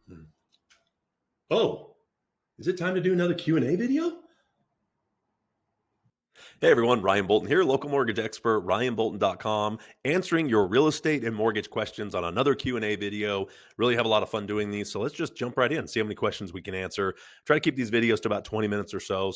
Hmm. Oh, is it time to do another Q&A video? Hey everyone, Ryan Bolton here, local mortgage expert, ryanbolton.com, answering your real estate and mortgage questions on another Q&A video. Really have a lot of fun doing these, so let's just jump right in, see how many questions we can answer. Try to keep these videos to about 20 minutes or so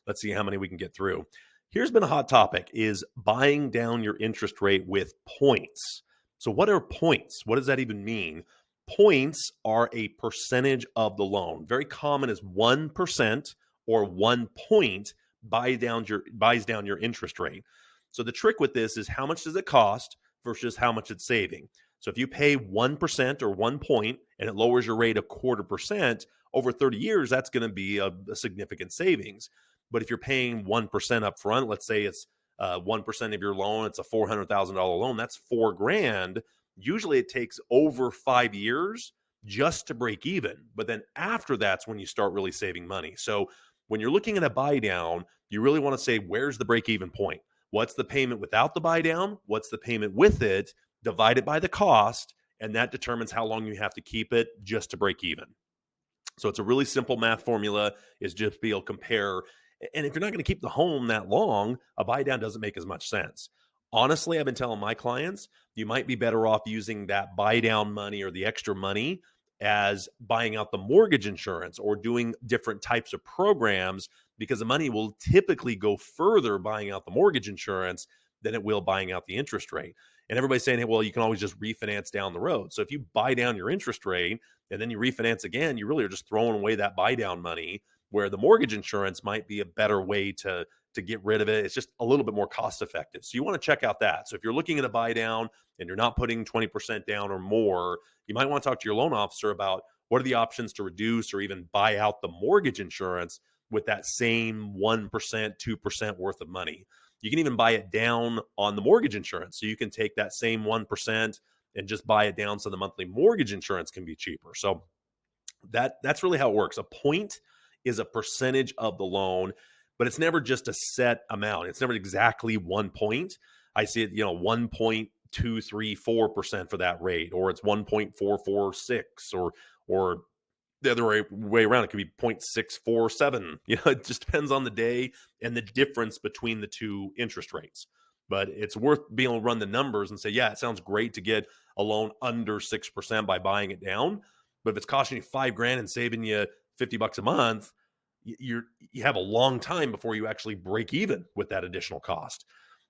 let's see how many we can get through. Here's been a hot topic, is buying down your interest rate with points. So what are points? What does that even mean? Points are a percentage of the loan. Very common is 1% or 1 point buys down your interest rate. So the trick with this is how much does it cost versus how much it's saving. So if you pay 1% or 1 point and it lowers your rate 0.25% over 30 years, that's going to be a significant savings. But if you're paying 1% up front, let's say it's 1% of your loan, it's a $400,000 loan, that's $4,000. Usually it takes over 5 years just to break even. But then after that's when you start really saving money. So when you're looking at a buy down, you really want to say, where's the break even point? What's the payment without the buy down? What's the payment with it? Divide it by the cost, and that determines how long you have to keep it just to break even. So it's a really simple math formula, is just be able to compare. And if you're not going to keep the home that long, a buy down doesn't make as much sense. Honestly, I've been telling my clients, you might be better off using that buy down money or the extra money as buying out the mortgage insurance or doing different types of programs, because the money will typically go further buying out the mortgage insurance than it will buying out the interest rate. And everybody's saying, hey, well, you can always just refinance down the road. So if you buy down your interest rate and then you refinance again, you really are just throwing away that buy down money, where the mortgage insurance might be a better way to get rid of it. It's just a little bit more cost effective. So you want to check out that. So if you're looking at a buy down and you're not putting 20% down or more, you might want to talk to your loan officer about what are the options to reduce or even buy out the mortgage insurance with that same 1%, 2% worth of money. You can even buy it down on the mortgage insurance. So you can take that same 1% and just buy it down so the monthly mortgage insurance can be cheaper. So that's really how it works. A point is a percentage of the loan, but it's never just a set amount. It's never exactly 1 point. I see it, 1.234% for that rate, or it's 1.446, or the other way around. It could be 0.647. It just depends on the day and the difference between the two interest rates. But it's worth being able to run the numbers and say, yeah, it sounds great to get a loan under 6% by buying it down. But if it's costing you $5,000 and saving you $50 a month, you have a long time before you actually break even with that additional cost.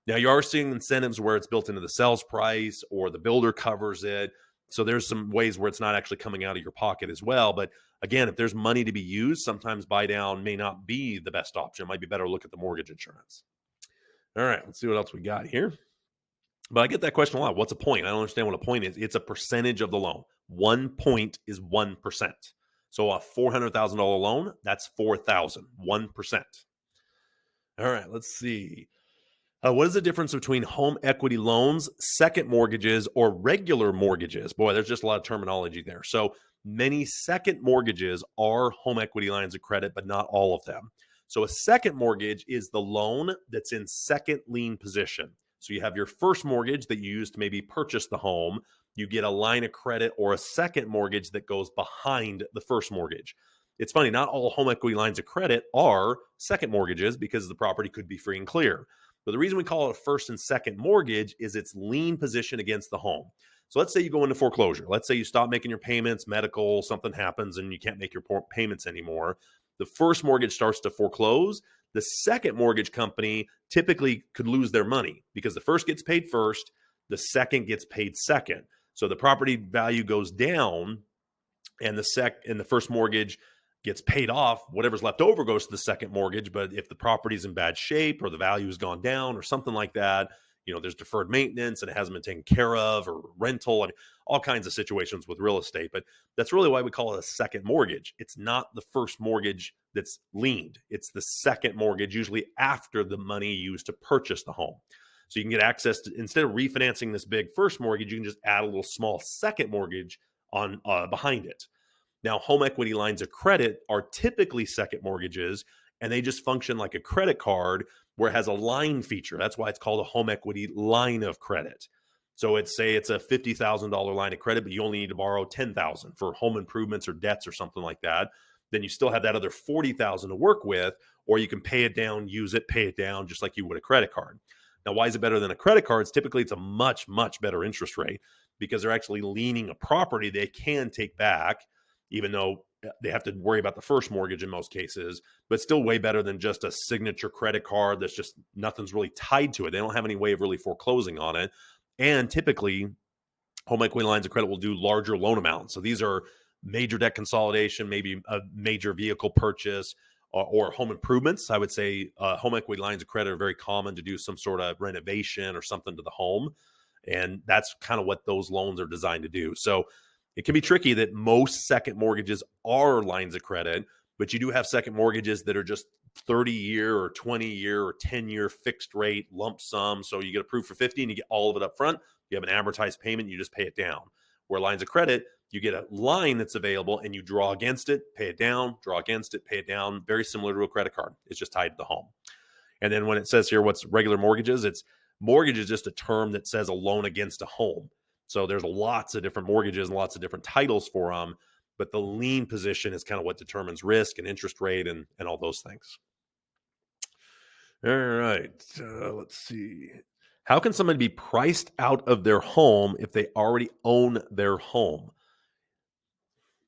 Now, you are seeing incentives where it's built into the sales price or the builder covers it. So there's some ways where it's not actually coming out of your pocket as well. But again, if there's money to be used, sometimes buy down may not be the best option. It might be better to look at the mortgage insurance. All right, let's see what else we got here. But I get that question a lot. What's a point? I don't understand what a point is. It's a percentage of the loan. 1 point is 1%. So a $400,000 loan, that's $4,000, 1%. All right, let's see. What is the difference between home equity loans, second mortgages, or regular mortgages? Boy, there's just a lot of terminology there. So many second mortgages are home equity lines of credit, but not all of them. So a second mortgage is the loan that's in second lien position. So you have your first mortgage that you use to maybe purchase the home. You get a line of credit or a second mortgage that goes behind the first mortgage. It's funny, not all home equity lines of credit are second mortgages because the property could be free and clear. But the reason we call it a first and second mortgage is its lien position against the home. So let's say you go into foreclosure. Let's say you stop making your payments, medical, something happens, and you can't make your payments anymore. The first mortgage starts to foreclose. The second mortgage company typically could lose their money because the first gets paid first, the second gets paid second. So the property value goes down, and the first mortgage gets paid off. Whatever's left over goes to the second mortgage. But if the property's in bad shape or the value has gone down or something like that, there's deferred maintenance and it hasn't been taken care of, or rental, and all kinds of situations with real estate. But that's really why we call it a second mortgage. It's not the first mortgage that's liened. It's the second mortgage, usually after the money used to purchase the home. So you can get access to, instead of refinancing this big first mortgage, you can just add a little small second mortgage on behind it. Now, home equity lines of credit are typically second mortgages, and they just function like a credit card where it has a line feature. That's why it's called a home equity line of credit. So say it's a $50,000 line of credit, but you only need to borrow $10,000 for home improvements or debts or something like that. Then you still have that other $40,000 to work with, or you can pay it down, use it, pay it down, just like you would a credit card. Now, why is it better than a credit card? Typically, it's a much, much better interest rate because they're actually leaning a property they can take back, even though they have to worry about the first mortgage in most cases, but still way better than just a signature credit card that's just nothing's really tied to it. They don't have any way of really foreclosing on it. And typically, home equity lines of credit will do larger loan amounts. So these are major debt consolidation, maybe a major vehicle purchase, or home improvements. I would say home equity lines of credit are very common to do some sort of renovation or something to the home. And that's kind of what those loans are designed to do. So it can be tricky that most second mortgages are lines of credit, but you do have second mortgages that are just 30-year or 20-year or 10-year fixed rate lump sum. So you get approved for 50 and you get all of it up front. You have an amortized payment, you just pay it down. Where lines of credit, you get a line that's available and you draw against it, pay it down, draw against it, pay it down. Very similar to a credit card. It's just tied to the home. And then when it says here what's regular mortgages, it's mortgage is just a term that says a loan against a home. So there's lots of different mortgages and lots of different titles for them. But the lien position is kind of what determines risk and interest rate and all those things. All right. Let's see. How can somebody be priced out of their home if they already own their home?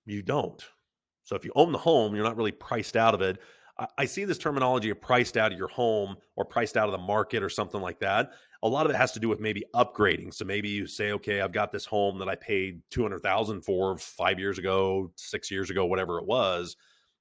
You don't. So if you own the home, you're not really priced out of it. I see this terminology of priced out of your home or priced out of the market or something like that. A lot of it has to do with maybe upgrading. So maybe you say, okay, I've got this home that I paid $200,000 for 5 years ago, 6 years ago, whatever it was.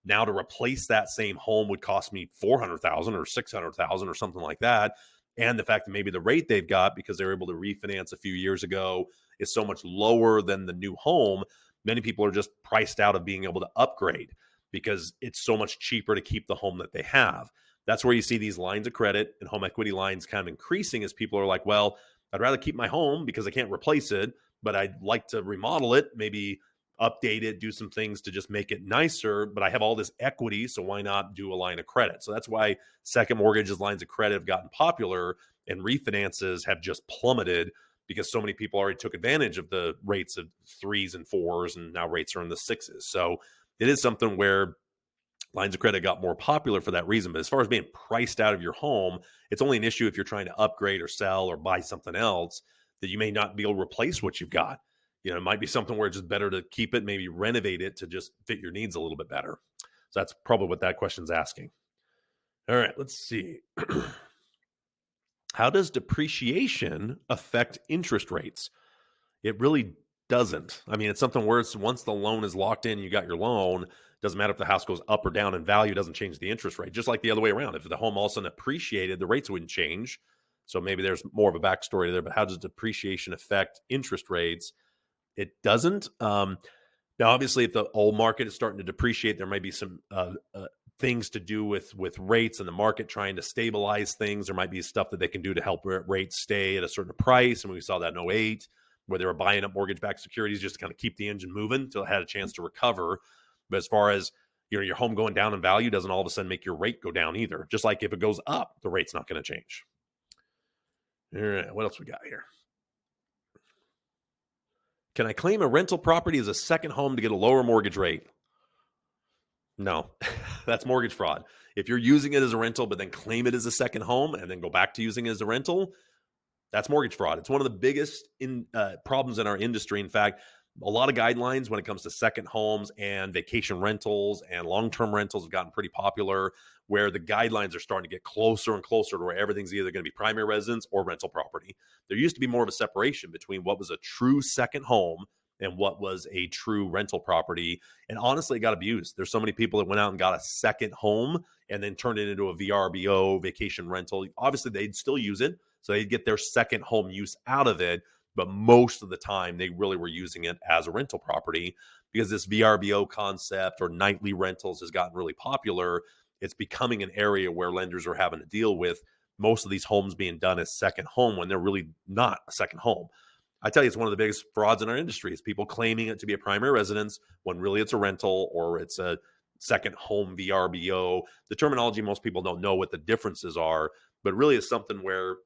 Now to replace that same home would cost me $400,000 or $600,000 or something like that. And the fact that maybe the rate they've got because they were able to refinance a few years ago is so much lower than the new home. Many people are just priced out of being able to upgrade because it's so much cheaper to keep the home that they have. That's where you see these lines of credit and home equity lines kind of increasing as people are like, well, I'd rather keep my home because I can't replace it, but I'd like to remodel it, maybe update it, do some things to just make it nicer, but I have all this equity, so why not do a line of credit? So that's why second mortgages, lines of credit have gotten popular and refinances have just plummeted because so many people already took advantage of the rates of 3s and 4s, and now rates are in the 6s. So it is something where lines of credit got more popular for that reason. But as far as being priced out of your home, it's only an issue if you're trying to upgrade or sell or buy something else that you may not be able to replace what you've got. It might be something where it's just better to keep it, maybe renovate it to just fit your needs a little bit better. So that's probably what that question's asking. All right, let's see. How does depreciation affect interest rates? It really doesn't. I mean, it's something where it's once the loan is locked in, you got your loan. Doesn't matter if the house goes up or down in value, doesn't change the interest rate. Just like the other way around. If the home all of a sudden appreciated, the rates wouldn't change. So maybe there's more of a backstory there, but how does depreciation affect interest rates? It doesn't. Now, obviously, if the old market is starting to depreciate, there might be some things to do with rates and the market trying to stabilize things. There might be stuff that they can do to help rates stay at a certain price. And we saw that in 08, where they were buying up mortgage-backed securities just to kind of keep the engine moving until it had a chance to recover. But as far as your home going down in value doesn't all of a sudden make your rate go down either. Just like if it goes up, the rate's not going to change. All right, what else we got here? Can I claim a rental property as a second home to get a lower mortgage rate? No, that's mortgage fraud. If you're using it as a rental, but then claim it as a second home and then go back to using it as a rental, that's mortgage fraud. It's one of the biggest problems in our industry. In fact, a lot of guidelines when it comes to second homes and vacation rentals and long-term rentals have gotten pretty popular, where the guidelines are starting to get closer and closer to where everything's either going to be primary residence or rental property. There used to be more of a separation between what was a true second home and what was a true rental property. And honestly, it got abused. There's so many people that went out and got a second home and then turned it into a VRBO, vacation rental. Obviously, they'd still use it, so they'd get their second home use out of it. But most of the time, they really were using it as a rental property because this VRBO concept or nightly rentals has gotten really popular. It's becoming an area where lenders are having to deal with most of these homes being done as second home when they're really not a second home. I tell you, it's one of the biggest frauds in our industry is people claiming it to be a primary residence when really it's a rental or it's a second home VRBO. The terminology, most people don't know what the differences are, but really it's something where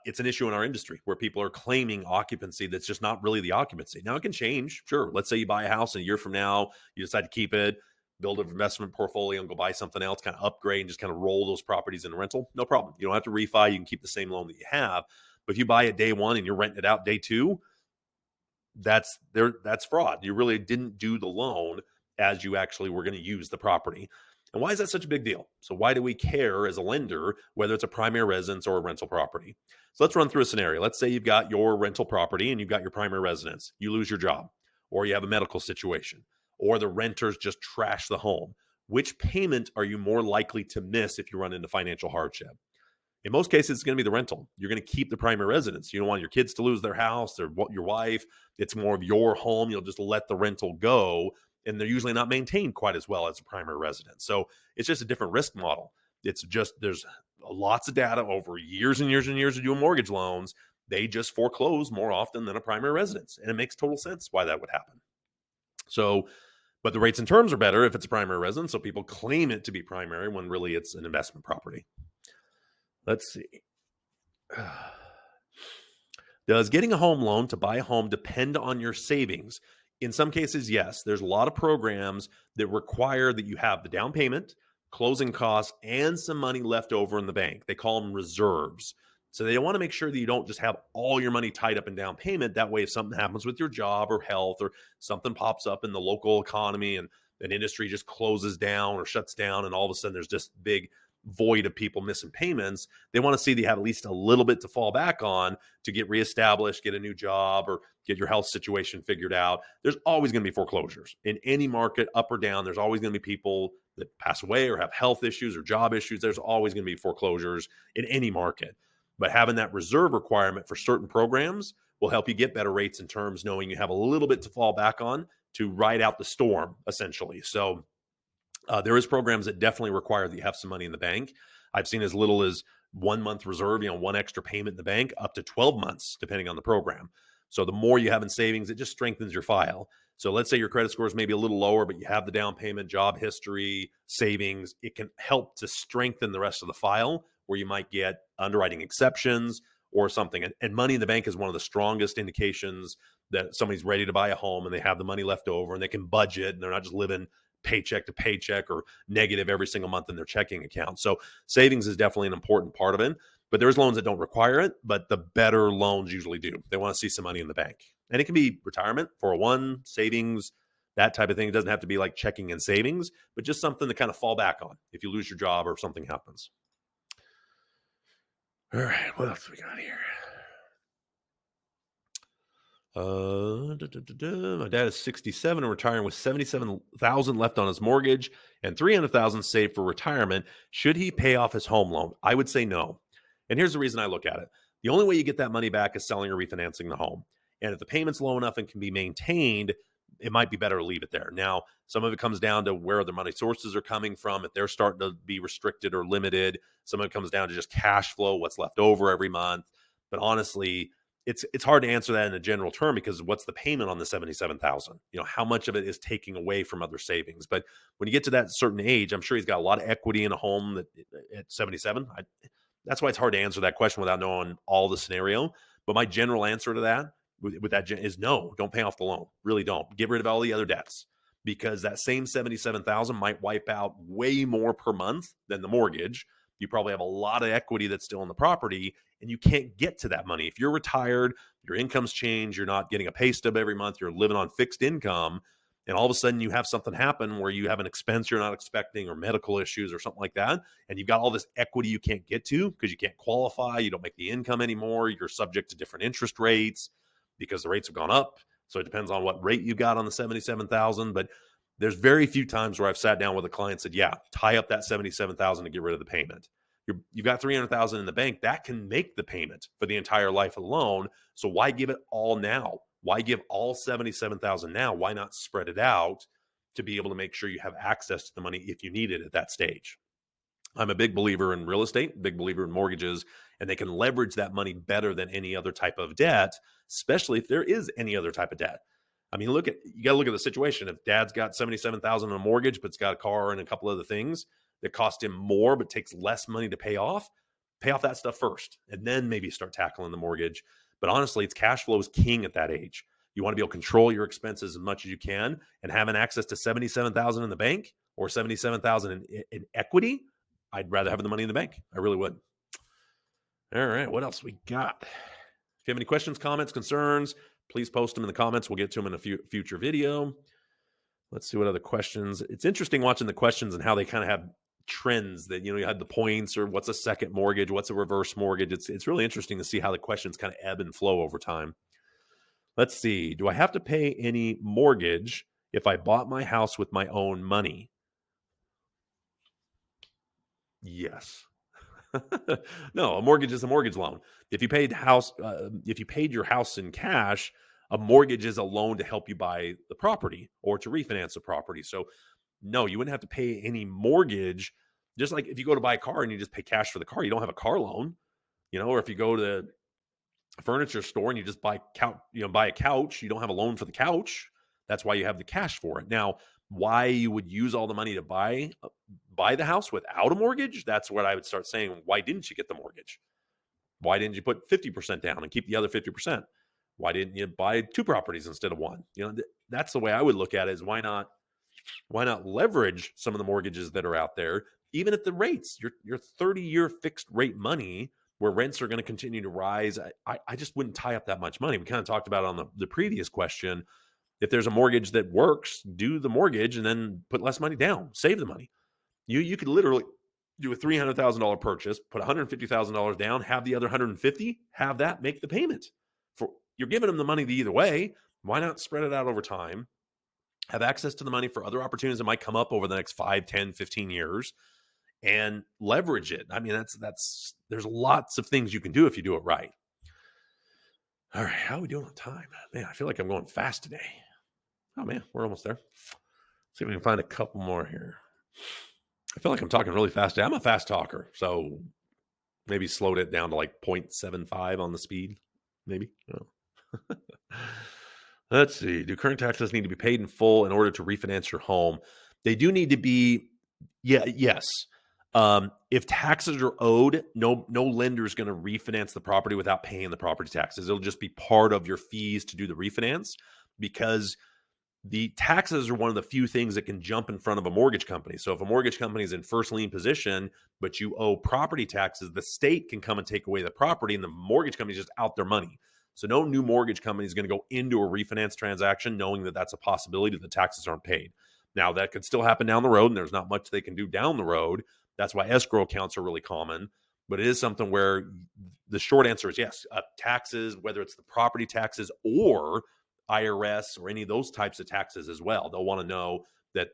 It's an issue in our industry where people are claiming occupancy that's just not really the occupancy. Now, it can change. Sure. Let's say you buy a house and a year from now, you decide to keep it, build an investment portfolio and go buy something else, kind of upgrade and just kind of roll those properties into rental. No problem. You don't have to refi. You can keep the same loan that you have. But if you buy it day one and you're renting it out day two, that's fraud. You really didn't do the loan as you actually were going to use the property. And why is that such a big deal? So why do we care as a lender whether it's a primary residence or a rental property? So let's run through a scenario. Let's say you've got your rental property and you've got your primary residence. You lose your job, or you have a medical situation, or the renters just trash the home. Which payment are you more likely to miss if you run into financial hardship? In most cases, it's going to be the rental. You're going to keep the primary residence. You don't want your kids to lose their house or your wife. It's more of your home. You'll just let the rental go, and they're usually not maintained quite as well as a primary residence. So it's just a different risk model. It's just there's lots of data over years and years and years of doing mortgage loans. They just foreclose more often than a primary residence, and it makes total sense why that would happen. So, but the rates and terms are better if it's a primary residence, so people claim it to be primary when really it's an investment property. Let's see. Does getting a home loan to buy a home depend on your savings? In some cases, yes. There's a lot of programs that require that you have the down payment, closing costs, and some money left over in the bank. They call them reserves. So they want to make sure that you don't just have all your money tied up in down payment. That way, if something happens with your job or health or something pops up in the local economy and an industry just closes down or shuts down, and all of a sudden there's just big void of people missing payments, they want to see that you have at least a little bit to fall back on to get reestablished, get a new job, or get your health situation figured out. There's always going to be foreclosures in any market, up or down. There's always going to be people that pass away or have health issues or job issues. There's always going to be foreclosures in any market. But having that reserve requirement for certain programs will help you get better rates and terms, knowing you have a little bit to fall back on to ride out the storm, essentially. So there is programs that definitely require that you have some money in the bank. I've seen as little as 1 month reserve, one extra payment in the bank, up to 12 months, depending on the program. So the more you have in savings, it just strengthens your file. So let's say your credit score is maybe a little lower, but you have the down payment, job history, savings. It can help to strengthen the rest of the file where you might get underwriting exceptions or something. And money in the bank is one of the strongest indications that somebody's ready to buy a home and they have the money left over and they can budget and they're not just living paycheck to paycheck or negative every single month in their checking account. So savings is definitely an important part of it, but there's loans that don't require it, but the better loans usually do. They want to see some money in the bank. And it can be retirement, 401, savings, that type of thing. It doesn't have to be like checking and savings, but just something to kind of fall back on if you lose your job or if something happens. All right, what else we got here? My dad is 67 and retiring with 77,000 left on his mortgage and 300,000 saved for retirement. Should he pay off his home loan? I would say no. And here's the reason I look at it. The only way you get that money back is selling or refinancing the home. And if the payment's low enough and can be maintained, it might be better to leave it there. Now, some of it comes down to where the money sources are coming from. If they're starting to be restricted or limited, some of it comes down to just cash flow, what's left over every month. But honestly, it's hard to answer that in a general term because what's the payment on the 77,000? How much of it is taking away from other savings? But when you get to that certain age, I'm sure he's got a lot of equity in a home that at 77. That's why it's hard to answer that question without knowing all the scenario. But my general answer to that with that is no, don't pay off the loan. Really don't. Get rid of all the other debts because that same 77,000 might wipe out way more per month than the mortgage. You probably have a lot of equity that's still in the property and you can't get to that money. If you're retired, your income's changed, you're not getting a pay stub every month, you're living on fixed income, and all of a sudden you have something happen where you have an expense you're not expecting or medical issues or something like that, and you've got all this equity you can't get to because you can't qualify, you don't make the income anymore, you're subject to different interest rates because the rates have gone up. So it depends on what rate you got on the 77,000, but there's very few times where I've sat down with a client and said, yeah, tie up that 77,000 to get rid of the payment. You've got 300,000 in the bank that can make the payment for the entire life of the loan. So why give it all now? Why give all 77,000 now? Why not spread it out to be able to make sure you have access to the money if you need it at that stage? I'm a big believer in real estate, big believer in mortgages, and they can leverage that money better than any other type of debt, especially if there is any other type of debt. I mean, you got to look at the situation. If dad's got 77,000 in a mortgage, but it's got a car and a couple other things that cost him more, but takes less money to pay off, Pay off that stuff first, and then maybe start tackling the mortgage. But honestly, it's cash flow is king at that age. You want to be able to control your expenses as much as you can, and having access to $77,000 in the bank or $77,000 in equity. I'd rather have the money in the bank. I really would. All right, what else we got? If you have any questions, comments, concerns, please post them in the comments. We'll get to them in a future video. Let's see what other questions. It's interesting watching the questions and how they kind of have trends that, you had the points, or what's a second mortgage, what's a reverse mortgage. It's really interesting to see how the questions kind of ebb and flow over time. Let's see. Do I have to pay any mortgage if I bought my house with my own money? Yes. No, a mortgage is a mortgage loan. If you paid your house in cash, a mortgage is a loan to help you buy the property or to refinance the property. So no, you wouldn't have to pay any mortgage. Just like if you go to buy a car and you just pay cash for the car, you don't have a car loan, or if you go to a furniture store and you just buy a couch, you don't have a loan for the couch. That's why you have the cash for it. Now, why you would use all the money to buy the house without a mortgage, that's what I would start saying. Why didn't you get the mortgage? Why didn't you put 50% down and keep the other 50%? Why didn't you buy 2 properties instead of 1? That's the way I would look at it, is why not leverage some of the mortgages that are out there, even at the rates, your 30-year fixed rate money, where rents are going to continue to rise. I just wouldn't tie up that much money. We kind of talked about it on the previous question. If there's a mortgage that works, do the mortgage and then put less money down, save the money. You could literally do a $300,000 purchase, put $150,000 down, have the other 150, have that make the payment. You're giving them the money either way. Why not spread it out over time? Have access to the money for other opportunities that might come up over the next 5, 10, 15 years, and leverage it. I mean, there's lots of things you can do if you do it right. All right, how are we doing on time? Man, I feel like I'm going fast today. Oh man, we're almost there. See if we can find a couple more here. I feel like I'm talking really fast today. I'm a fast talker, so maybe slowed it down to like 0.75 on the speed, maybe. Oh. Let's see. Do current taxes need to be paid in full in order to refinance your home? They do need to be. Yes. If taxes are owed, no lender is going to refinance the property without paying the property taxes. It'll just be part of your fees to do the refinance, because the taxes are one of the few things that can jump in front of a mortgage company. So if a mortgage company is in first lien position, but you owe property taxes, the state can come and take away the property, and the mortgage company is just out their money. So no new mortgage company is going to go into a refinance transaction knowing that that's a possibility that the taxes aren't paid. Now, that could still happen down the road, and there's not much they can do down the road. That's why escrow accounts are really common. But it is something where the short answer is yes. Taxes, whether it's the property taxes or IRS or any of those types of taxes as well, they'll want to know that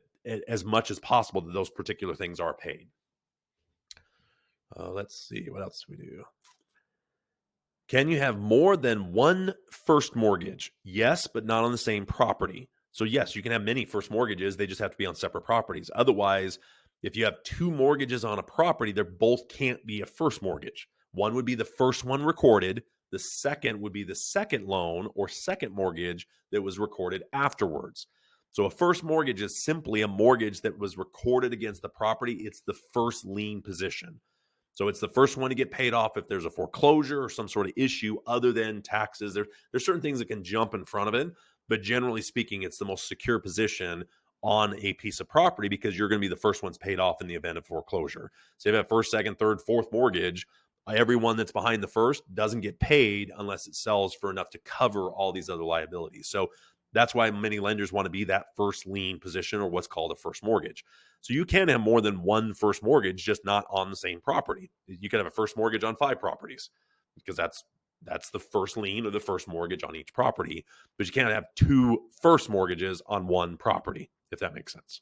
as much as possible that those particular things are paid. Let's see. What else do we do? Can you have more than one first mortgage? Yes, but not on the same property. So yes, you can have many first mortgages. They just have to be on separate properties. Otherwise, if you have 2 mortgages on a property, they both can't be a first mortgage. One would be the first one recorded. The second would be the second loan or second mortgage that was recorded afterwards. So a first mortgage is simply a mortgage that was recorded against the property. It's the first lien position. So it's the first one to get paid off if there's a foreclosure or some sort of issue other than taxes. There's certain things that can jump in front of it, but generally speaking, it's the most secure position on a piece of property because you're going to be the first ones paid off in the event of foreclosure. So if you have first, second, third, fourth mortgage, everyone that's behind the first doesn't get paid unless it sells for enough to cover all these other liabilities. So that's why many lenders want to be that first lien position, or what's called a first mortgage. So you can have more than one first mortgage, just not on the same property. You could have a first mortgage on 5 properties because that's the first lien or the first mortgage on each property. But you can't have 2 first mortgages on one property, if that makes sense.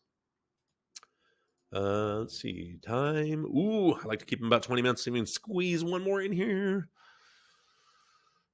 Let's see. Time. Ooh, I like to keep them about 20 minutes. See if we can squeeze one more in here.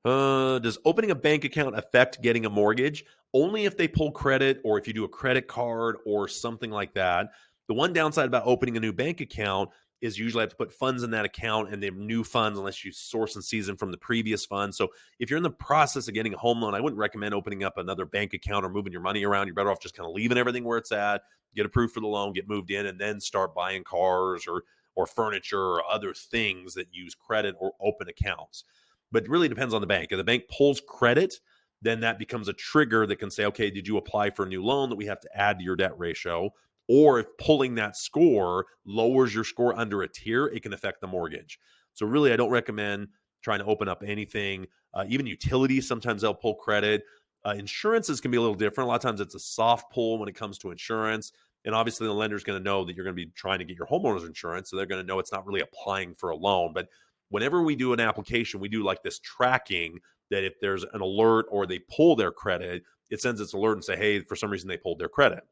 Does opening a bank account affect getting a mortgage? Only if they pull credit or if you do a credit card or something like that. The one downside about opening a new bank account is usually have to put funds in that account, and they have new funds unless you source and season from the previous fund. So if you're in the process of getting a home loan, I wouldn't recommend opening up another bank account or moving your money around. You're better off just kind of leaving everything where it's at, get approved for the loan, get moved in, and then start buying cars or or furniture or other things that use credit or open accounts. But it really depends on the bank. If the bank pulls credit, then that becomes a trigger that can say, okay, did you apply for a new loan that we have to add to your debt ratio? Or if pulling that score lowers your score under a tier, it can affect the mortgage. So really, I don't recommend trying to open up anything. Even utilities, sometimes they'll pull credit. Insurances can be a little different. A lot of times it's a soft pull when it comes to insurance. And obviously the lender's going to know that you're going to be trying to get your homeowner's insurance. So they're going to know it's not really applying for a loan. But whenever we do an application, we do like this tracking that if there's an alert or they pull their credit, it sends its alert and say, hey, for some reason they pulled their credit.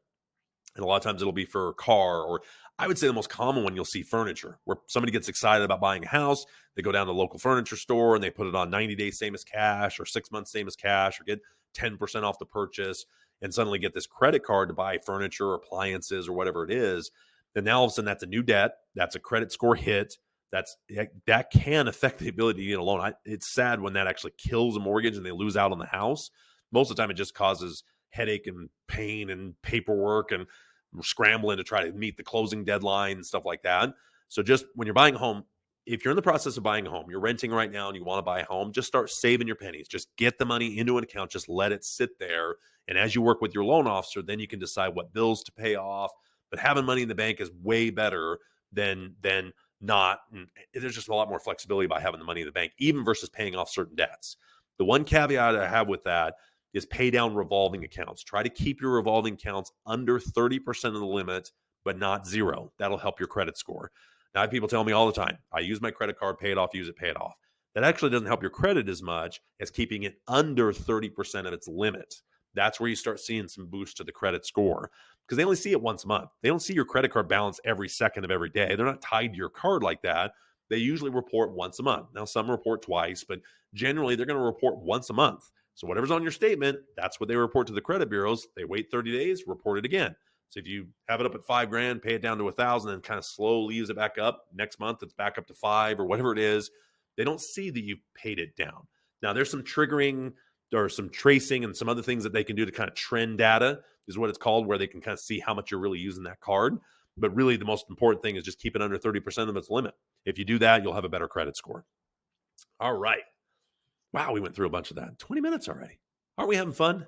And a lot of times it'll be for a car, or I would say the most common one you'll see furniture, where somebody gets excited about buying a house. They go down to the local furniture store and they put it on 90 days same as cash, or 6 months same as cash, or get 10% off the purchase, and suddenly get this credit card to buy furniture or appliances or whatever it is. And now all of a sudden that's a new debt. That's a credit score hit. That can affect the ability to get a loan. It's sad when that actually kills a mortgage and they lose out on the house. Most of the time it just causes headache and pain and paperwork and scrambling to try to meet the closing deadline and stuff like that. So just when you're buying a home, if you're in the process of buying a home, you're renting right now and you want to buy a home, just start saving your pennies. Just get the money into an account. Just let it sit there. And as you work with your loan officer, then you can decide what bills to pay off. But having money in the bank is way better than not. And there's just a lot more flexibility by having the money in the bank, even versus paying off certain debts. The one caveat I have with that is pay down revolving accounts. Try to keep your revolving accounts under 30% of the limit, but not zero. That'll help your credit score. Now, I have people tell me all the time, I use my credit card, pay it off, use it, pay it off. That actually doesn't help your credit as much as keeping it under 30% of its limit. That's where you start seeing some boost to the credit score, because they only see it once a month. They don't see your credit card balance every second of every day. They're not tied to your card like that. They usually report once a month. Now, some report twice, but generally they're going to report once a month. So whatever's on your statement, that's what they report to the credit bureaus. They wait 30 days, report it again. So if you have it up at $5,000, pay it down to $1,000, and kind of slowly use it back up, next month it's back up to $5,000 or whatever it is. They don't see that you've paid it down. Now there's some triggering or some tracing and some other things that they can do to kind of trend data is what it's called, where they can kind of see how much you're really using that card. But really the most important thing is just keep it under 30% of its limit. If you do that, you'll have a better credit score. All right. Wow, we went through a bunch of that. 20 minutes already. Aren't we having fun?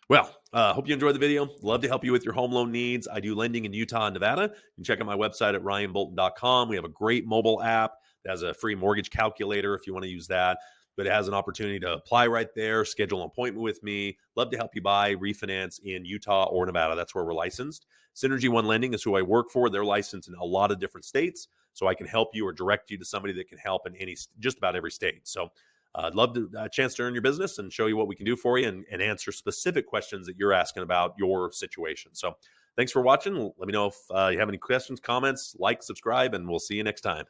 Well, hope you enjoyed the video. Love to help you with your home loan needs. I do lending in Utah and Nevada. You can check out my website at ryanbolton.com. We have a great mobile app that has a free mortgage calculator if you want to use that. But it has an opportunity to apply right there, schedule an appointment with me. Love to help you buy, refinance in Utah or Nevada. That's where we're licensed. Synergy One Lending is who I work for. They're licensed in a lot of different states. So I can help you or direct you to somebody that can help in just about every state. So I'd love a chance to earn your business and show you what we can do for you and answer specific questions that you're asking about your situation. So thanks for watching. Let me know if you have any questions, comments, like, subscribe, and we'll see you next time.